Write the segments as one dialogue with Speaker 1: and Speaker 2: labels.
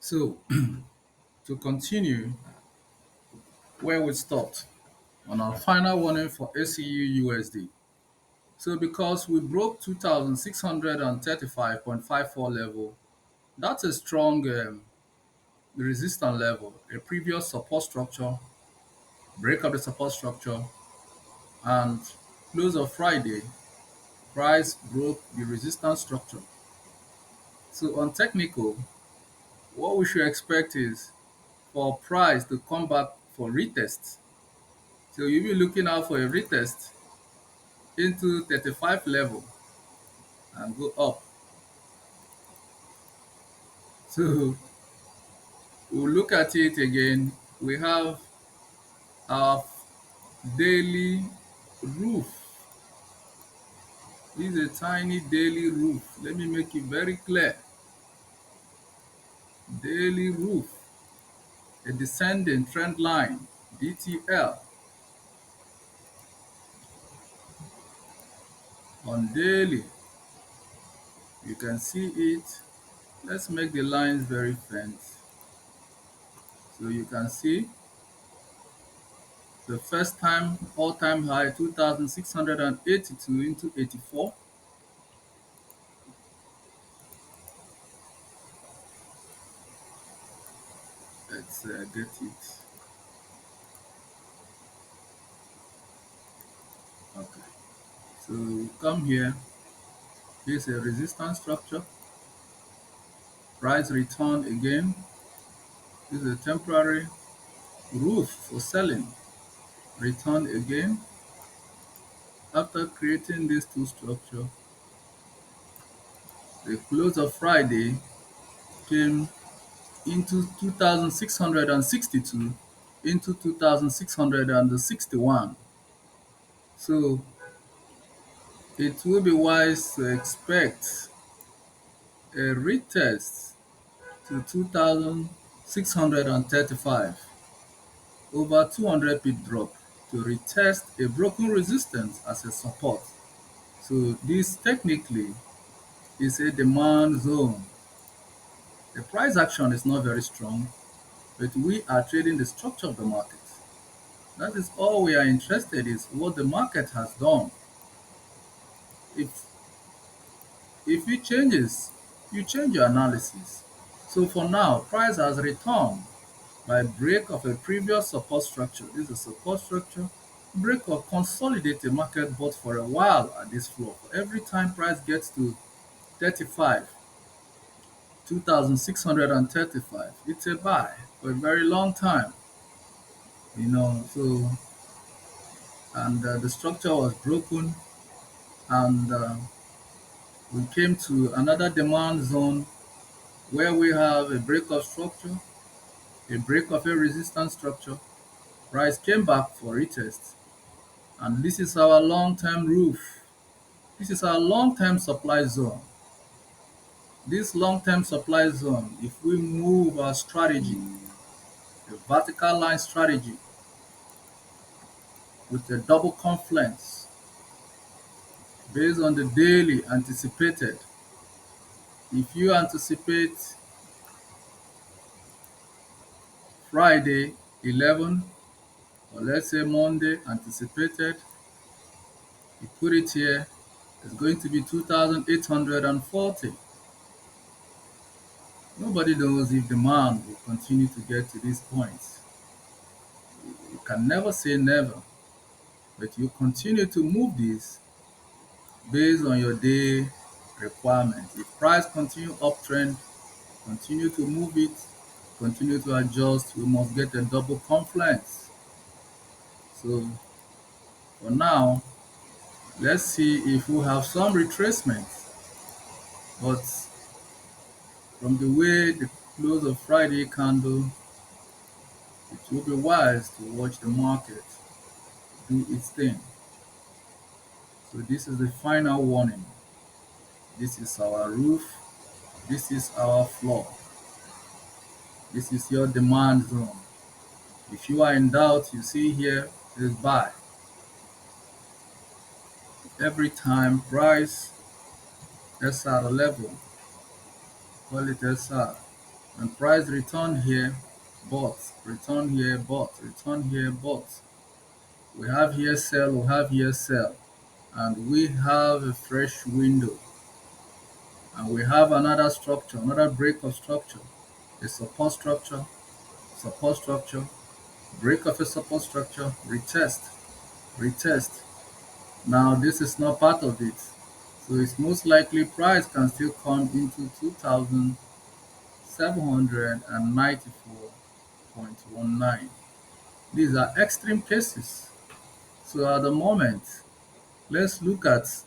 Speaker 1: So, to continue where we stopped on our final warning for XAUUSD. So, because we broke 2635.54 level, that's a strong resistance level, a previous support structure, break of the support structure, and close of Friday, price broke the resistance structure. So, on technical, what we should expect is for price to come back for retest. So you'll be looking out for a retest into 35 level and go up. So we'll look at it again. We have our daily roof. This is a tiny daily roof. Let me make it very clear. Daily roof, a descending trend line, DTL. On daily, you can see it. Let's make the lines very faint. So you can see the first time all-time high 2682 into 84. Let's get it. Okay. So we come here. This is a resistance structure. Price return again. This is a temporary roof for selling. Return again. After creating these two structures, the close of Friday came into 2662 into 2661. So it will be wise to expect a retest to 2635, over 200 pip drop to retest a broken resistance as a support. So this technically is a demand zone. The price action is not very strong, but we are trading the structure of the market. That is all we are interested in, is what the market has done. If if it changes, you change your analysis. So for now, price has returned by break of a previous support structure. This is a support structure. Break of consolidated market bought for a while at this floor. Every time price gets to 35, 2635, it's a buy for a very long time. So and the structure was broken, and we came to another demand zone where we have a break of structure, a break of a resistance structure. Price came back for retest, and this is our long-term roof. This is our long-term supply zone. This long-term supply zone, if we move our strategy, the vertical line strategy with a double confluence based on the daily anticipated, if you anticipate Friday 11, or let's say Monday anticipated, you put it here, it's going to be 2,840. Nobody knows if demand will continue to get to these points. You can never say never, but you continue to move this based on your day requirements. If price continue uptrend, continue to move it, continue to adjust, we must get a double confluence. So for now, let's see if we have some retracement. But from the way the close of Friday candle, it will be wise to watch the market do its thing. So this is the final warning. This is our roof. This is our floor. This is your demand zone. If you are in doubt, you see here is buy. Every time price SR level, call it SR, And price return here, bought, return here, bought, return here, bought. We have here sell, we have here sell, and we have a fresh window, and we have another structure, another break of structure, a support structure, break of a support structure, retest, retest. Now this is not part of it, so it's most likely price can still come into 2,794.19. These are extreme cases. So at the moment, let's look at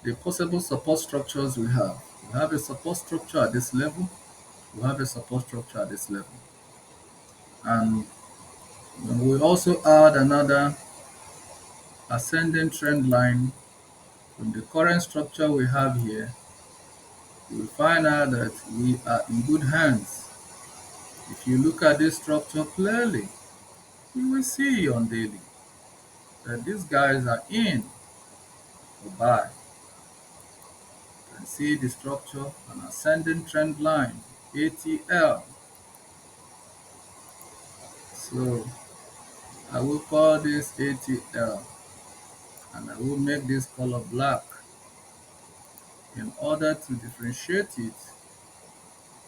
Speaker 1: the possible support structures we have. We have a support structure at this level. We have a support structure at this level. And we also add another ascending trend line from the current structure we have here. You will find out that we are in good hands. If you look at this structure clearly, you will see on daily that these guys are in to buy. You can see the structure, an ascending trend line, ATL. So I will call this ATL, and I will make this color black in order to differentiate it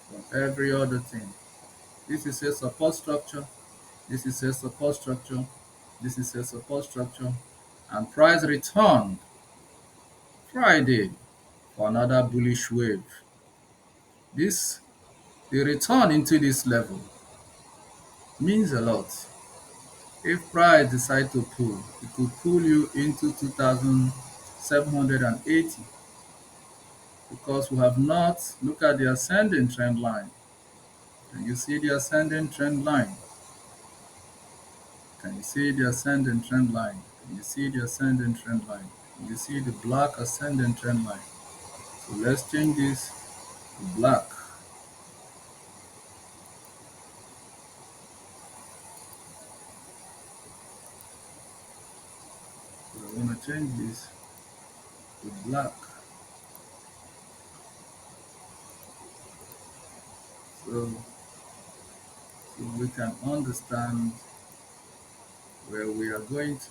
Speaker 1: from every other thing. This is a support structure, this is a support structure, this is a support structure, and price returned Friday for another bullish wave. This the return into this level means a lot. If price decide to pull, it could pull you into 2,780 because we have not looked at the ascending trend line. Can you see the ascending trend line? Can you see the ascending trend line? Can you see the ascending trend line? Can you see the black ascending trend line? So let's change this to black. So I'm going to change this to black. So, so we can understand where we are going to.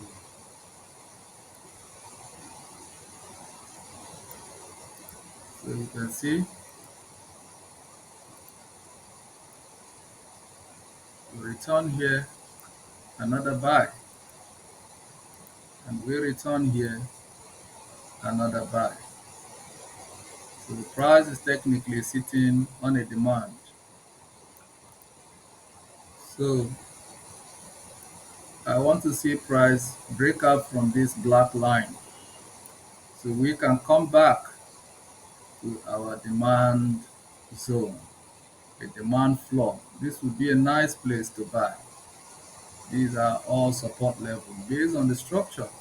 Speaker 1: So you can see we return here another buy, and we return here another buy. So the price is technically sitting on a demand. So I want to see price break out from this black line so we can come back to our demand zone, a demand floor. This would be a nice place to buy. These are all support levels based on the structure of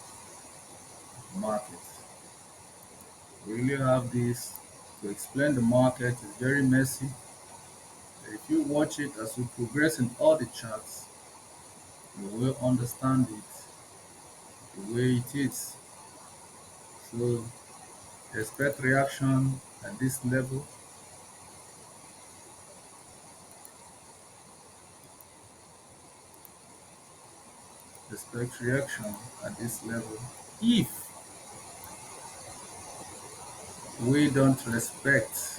Speaker 1: the market. We really have this to explain the market. It's very messy. If you watch it as we progress in all the charts, you will understand it the way it is. So expect reaction at this level. Expect reaction at this level. If we don't respect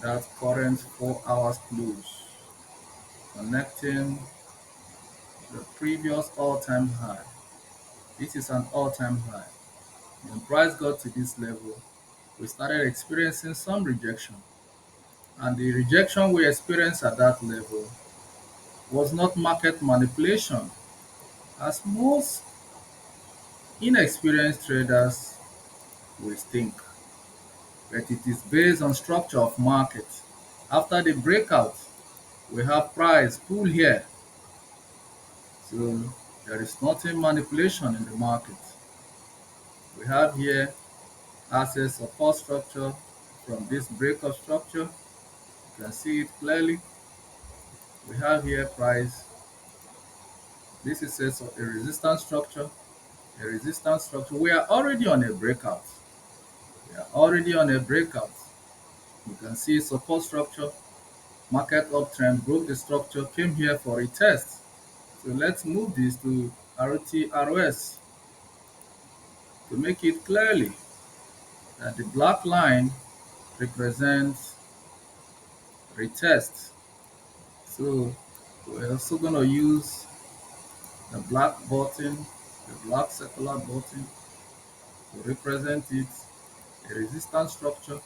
Speaker 1: that current 4 hours close, connecting the previous all-time high. This is an all-time high. When price got to this level, we started experiencing some rejection. And the rejection we experienced at that level was not market manipulation, as most inexperienced traders will think, but it is based on structure of market. After the breakout, we have price pull here. So there is nothing manipulation in the market. We have here access support structure from this breakout structure. You can see it clearly. We have here price. This is a resistance structure. A resistance structure. We are already on a breakout. We are already on a breakout. You can see support structure, market uptrend, broke the structure, came here for a test. So let's move this to RTRS to make it clearly that the black line represents retest. So we're also going to use the black button, the black circular button to represent it, a resistance structure,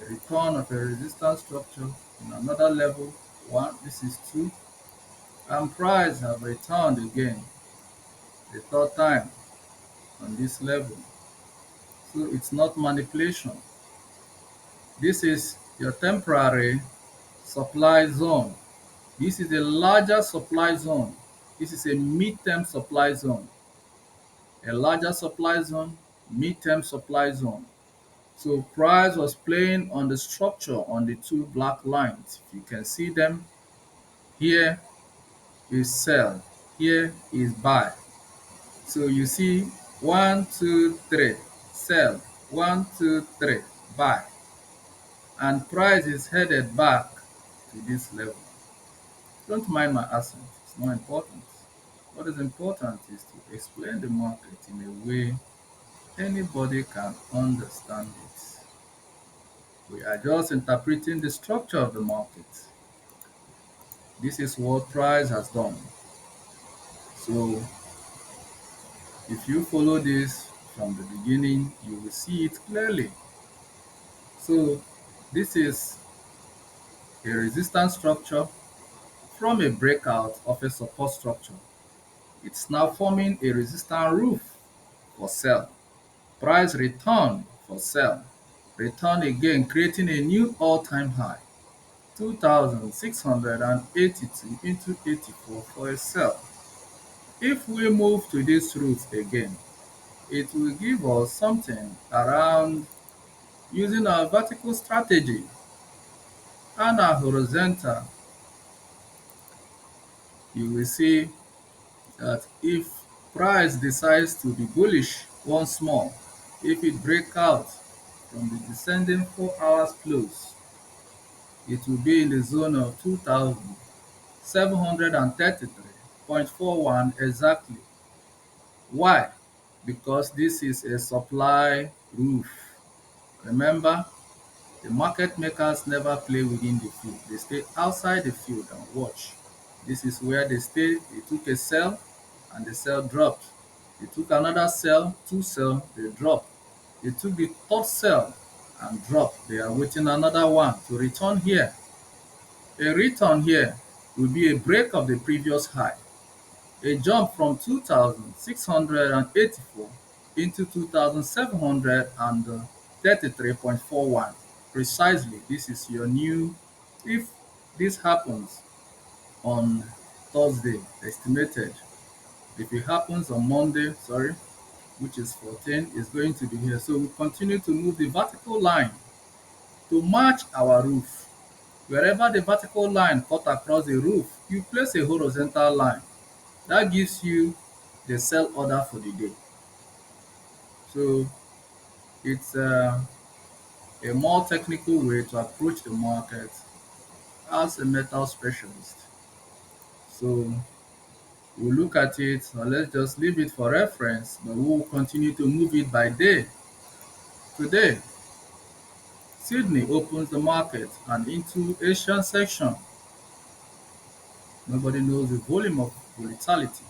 Speaker 1: a return of a resistance structure in another level. One, this is two, and price have returned again the third time on this level. So it's not manipulation. This is your temporary supply zone. This is a larger supply zone. This is a mid-term supply zone. A larger supply zone, mid-term supply zone. So price was playing on the structure on the two black lines. If you can see them, here is sell, here is buy. So you see one, two, three, sell, one, two, three, buy. And price is headed back to this level. Don't mind my accent, it's not important. What is important is to explain the market in a way anybody can understand it. We are just interpreting the structure of the market. This is what price has done. So if you follow this from the beginning, you will see it clearly. So this is a resistance structure from a breakout of a support structure. It's now forming a resistance roof for sell. Price return for sell. Return again, creating a new all-time high. 2,682 into 84 for a sell. If we move to this route again, it will give us something around using our vertical strategy and our horizontal. You will see that if price decides to be bullish once more, if it breaks out from the descending 4 hours close, it will be in the zone of 2,733.41 exactly. Why? Because this is a supply roof. Remember, the market makers never play within the field. They stay outside the field and watch. This is where they stay. They took a sell and the sell dropped. They took another sell, two sell, they dropped. They took the third sell and dropped. They are waiting another one to return here. A return here will be a break of the previous high. A jump from 2,684 into 2,733.41. Precisely, this is your new. If this happens on Thursday, estimated. If it happens on Monday, sorry, which is 14, is going to be here. So we continue to move the vertical line to match our roof. Wherever the vertical line cut across the roof, you place a horizontal line. That gives you the sell order for the day. So it's a more technical way to approach the market as a metal specialist. So we'll look at it, or let's just leave it for reference, but we'll continue to move it by day. Today, Sydney opens the market and into Asian section. Nobody knows the volume of volatility.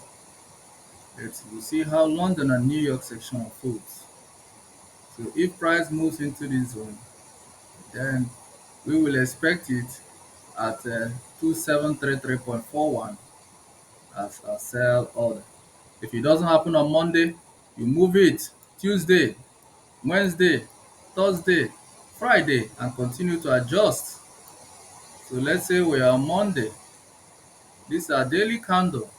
Speaker 1: We'll see how London and New York section unfolds. So if price moves into this zone, then we will expect it at 2733.41 as a sell order. If it doesn't happen on Monday, you move it Tuesday, Wednesday, Thursday, Friday, and continue to adjust. So let's say we are on Monday. This is our daily candle.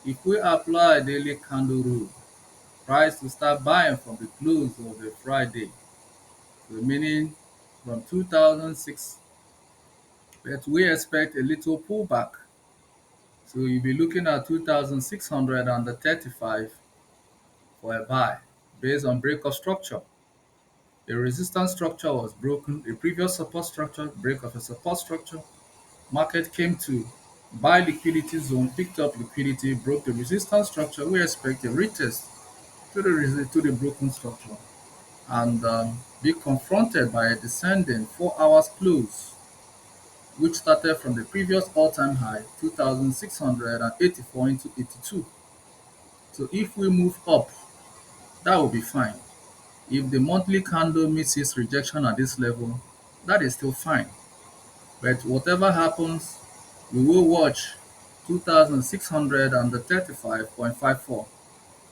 Speaker 1: If we apply a daily candle rule, price to start buying from the close of the Friday, so meaning from 2006, but we expect a little pullback. So you'll be looking at 2,635 for a buy based on break of structure. A resistance structure was broken, a previous support structure, break of a support structure. Market came to buy liquidity zone, picked up liquidity, broke the resistance structure. We expect a retest to the broken structure and be confronted by a descending 4 hours close, which started from the previous all-time high, 2,684 into 82. So if we move up, that will be fine. If the monthly candle meets its rejection at this level, that is still fine. But whatever happens, we will watch 2,635.54,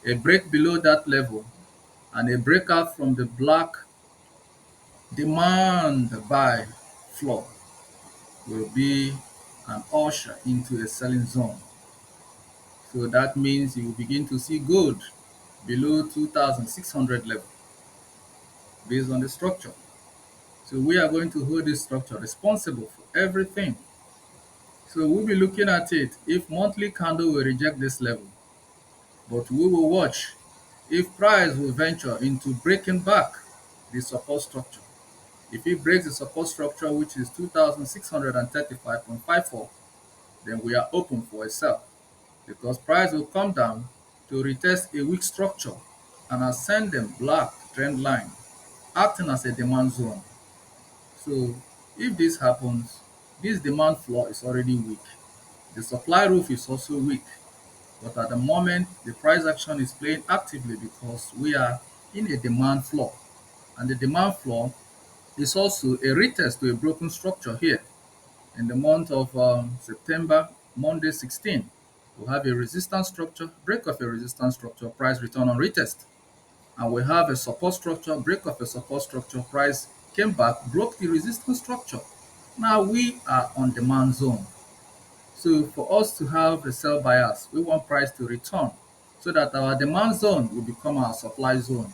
Speaker 1: a break below that level, and a breakout from the black demand buy floor will be an usher into a selling zone. So that means you will begin to see gold below 2,600 level based on the structure. So we are going to hold this structure responsible for everything. So we'll be looking at it if monthly candle will reject this level, but we will watch if price will venture into breaking back the support structure. If it breaks the support structure, which is 2,635.54, then we are open for a sell because price will come down to retest a weak structure and ascending black trend line, acting as a demand zone. So if this happens, this demand floor is already weak. The supply roof is also weak, but at the moment, the price action is playing actively because we are in a demand floor. And the demand floor is also a retest to a broken structure here. In the month of September, Monday 16, we have a resistance structure, break of a resistance structure, price return on retest. And we have a support structure, break of a support structure, price came back, broke the resistance structure. Now we are on demand zone. So for us to have a sell bias, we want price to return so that our demand zone will become our supply zone.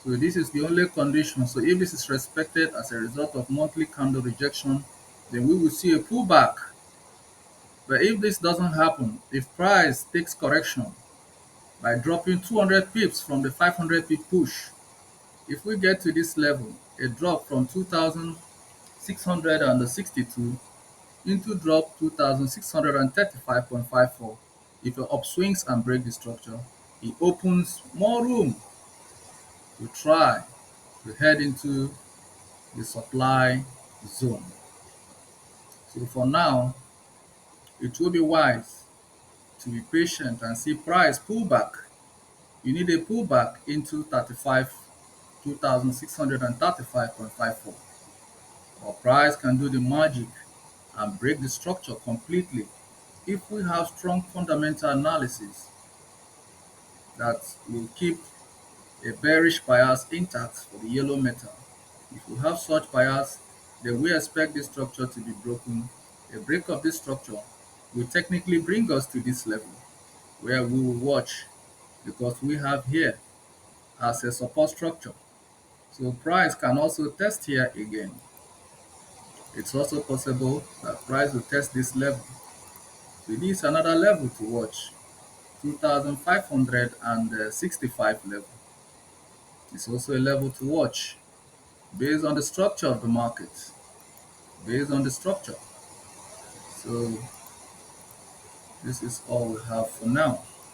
Speaker 1: So this is the only condition. So if this is respected as a result of monthly candle rejection, then we will see a pullback. But if this doesn't happen, if price takes correction by dropping 200 pips from the 500 pip push, if we get to this level, a drop from 2,662 into drop 2,635.54, if it upswings and break the structure, it opens more room to try to head into the supply zone. So for now, it will be wise to be patient and see price pull back. You need a pullback into 2,635.54. Or price can do the magic and break the structure completely if we have strong fundamental analysis that will keep a bearish bias intact for the yellow metal. If we have such bias, then we expect this structure to be broken. A break of this structure will technically bring us to this level where we will watch because we have here as a support structure. So price can also test here again. It's also possible that price will test this level. So this is another level to watch, 2,565 level. It's also a level to watch based on the structure of the market, based on the structure. So this is all we have for now.